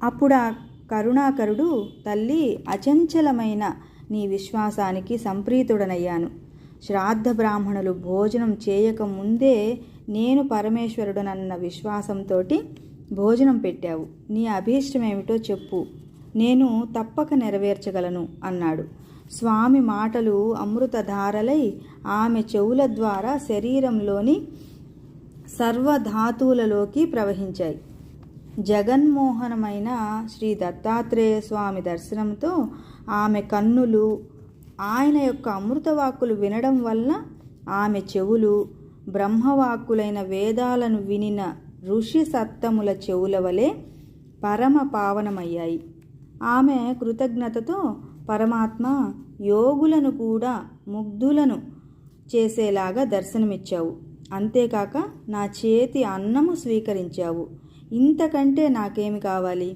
అప్పుడు ఆ కరుణాకరుడు, తల్లి, అచంచలమైన నీ విశ్వాసానికి సంప్రీతుడనయ్యాను. శ్రాద్ధ బ్రాహ్మణులు భోజనం చేయకముందే నేను పరమేశ్వరుడనన్న విశ్వాసంతో భోజనం పెట్టావు. నీ అభీష్టమేమిటో చెప్పు, నేను తప్పక నెరవేర్చగలను అన్నాడు. స్వామి మాటలు అమృతధారలై ఆమె చెవుల ద్వారా శరీరంలోని సర్వధాతువులలోకి ప్రవహించాయి. జగన్మోహనమైన శ్రీ దత్తాత్రేయ స్వామి దర్శనంతో ఆమె కన్నులు ఆయన యొక్క అమృతవాక్కులు వినడం వలన ఆమె చెవులు బ్రహ్మవాక్కులైన వేదాలను వినిన ఋషి సత్తముల చెవుల వలె పరమ పావనమయ్యాయి. ఆమె కృతజ్ఞతతో, పరమాత్మ, యోగులను కూడా ముగ్ధులను చేసేలాగా దర్శనమిచ్చావు. అంతేకాక నా చేతి అన్నము స్వీకరించావు. ఇంతకంటే నాకేమి కావాలి?